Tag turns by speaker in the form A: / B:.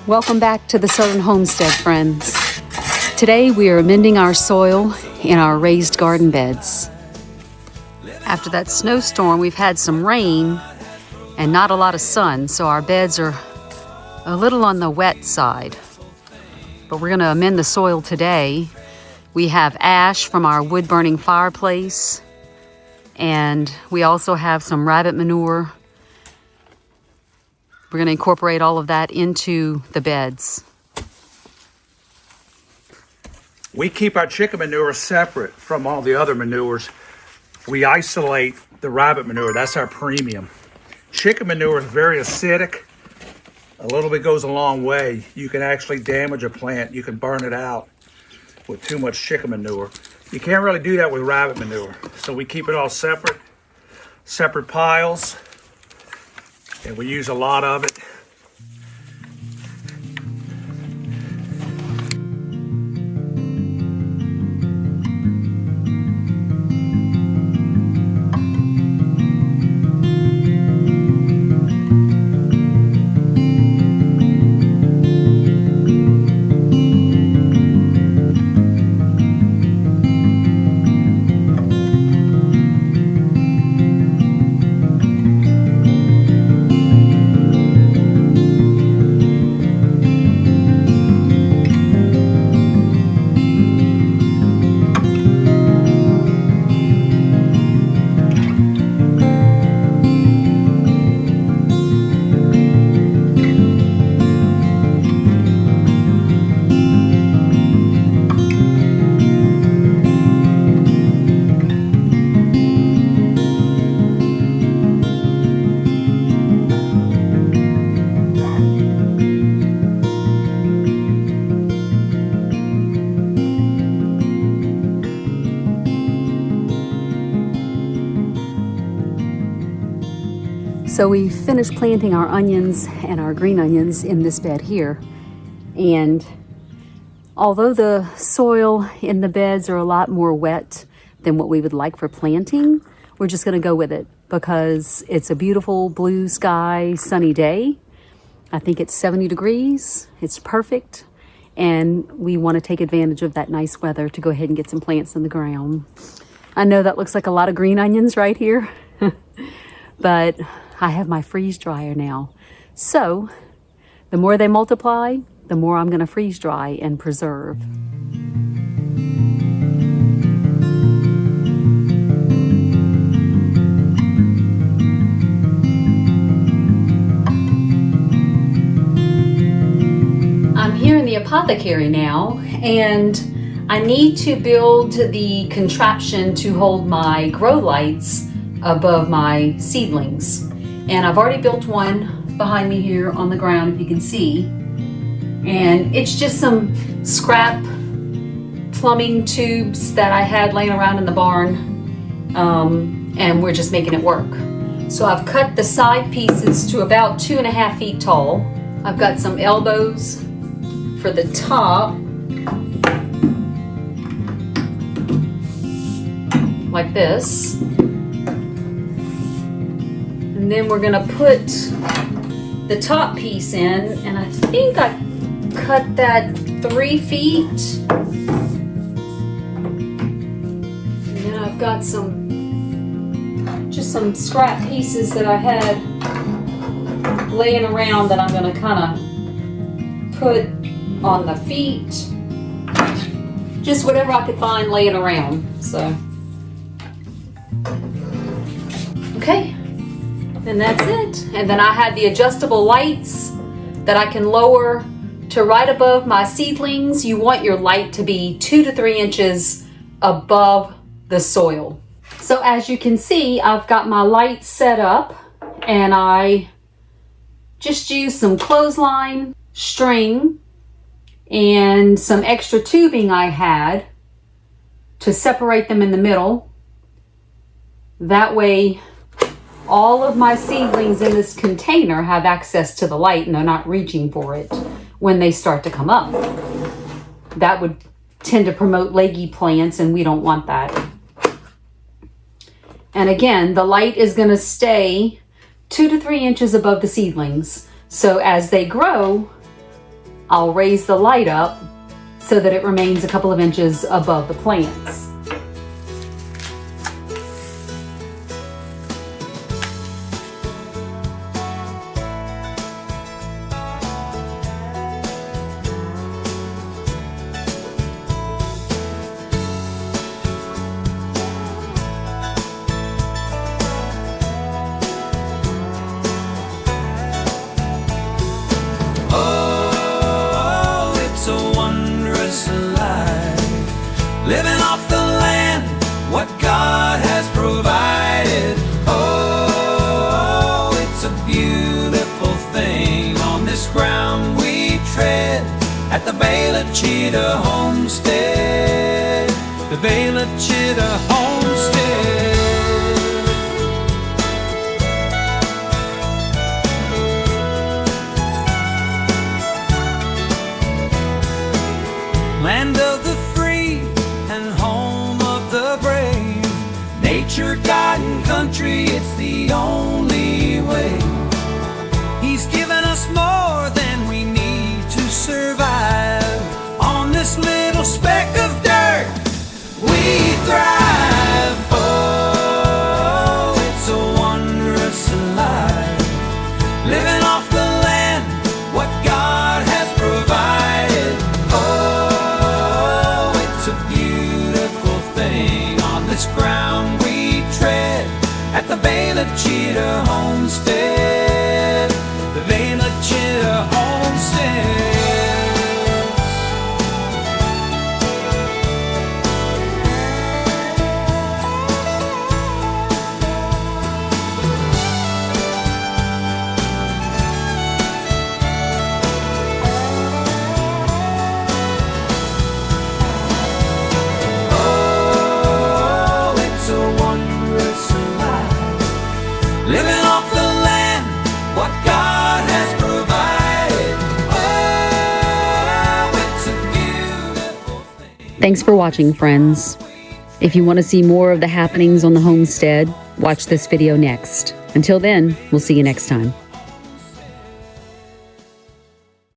A: Welcome back to the Southern Homestead, friends. Today we are amending our soil in our raised garden beds. After that snowstorm, we've had some rain and not a lot of sun, so our beds are a little on the wet side. But we're going to amend the soil today. We have ash from our wood-burning fireplace, and we also have some rabbit manure. We're going to incorporate all of that into the beds.
B: We keep our chicken manure separate from all the other manures. We isolate the rabbit manure. That's our premium. Chicken manure is very acidic. A little bit goes a long way. You can actually damage a plant. You can burn it out with too much chicken manure. You can't really do that with rabbit manure. So we keep it all separate piles. And we use a lot of it.
A: So we finished planting our onions and our green onions in this bed here. And although the soil in the beds are a lot more wet than what we would like for planting, we're just going to go with it because it's a beautiful blue sky, sunny day. I think it's 70 degrees. It's perfect. And we want to take advantage of that nice weather to go ahead and get some plants in the ground. I know that looks like a lot of green onions right here, but I have my freeze dryer now. So the more they multiply, the more I'm going to freeze dry and preserve. I'm here in the apothecary now, and I need to build the contraption to hold my grow lights above my seedlings. And I've already built one behind me here on the ground, if you can see. And it's just some scrap plumbing tubes that I had laying around in the barn. And we're just making it work. So I've cut the side pieces to about 2.5 feet tall. I've got some elbows for the top, like this. And then we're gonna put the top piece in, and I think I cut that 3 feet. And then I've got just some scrap pieces that I had laying around that I'm gonna kinda put on the feet. Just whatever I could find laying around, so. Okay. And that's it. And then I had the adjustable lights that I can lower to right above my seedlings. You want your light to be 2 to 3 inches above the soil. So as you can see, I've got my lights set up, and I just used some clothesline string and some extra tubing I had to separate them in the middle. That way all of my seedlings in this container have access to the light and they're not reaching for it when they start to come up. That would tend to promote leggy plants, and we don't want that. And again, the light is going to stay 2 to 3 inches above the seedlings. So as they grow, I'll raise the light up so that it remains a couple of inches above the plants.
C: Living off the land, what God has provided. Oh, it's a beautiful thing on this ground we tread at the Bala Chitto Homestead. The Bala Chitto Homestead. Land of the free and home of the brave. Nature, God, and country, it's the only way. He's given us more than we need to survive. On this little speck of dirt, we thrive. Oh, it's a wondrous life. Living off the land, what God has provided. Oh, it's a beautiful thing on this ground we tread at the Bala Chitto Homestead. The Bala Chitto Homestead. Living off the land, what God has provided. Oh, it's a beautiful thing.
A: Thanks for watching, friends. If you want to see more of the happenings on the homestead, watch this video next. Until then, we'll see you next time.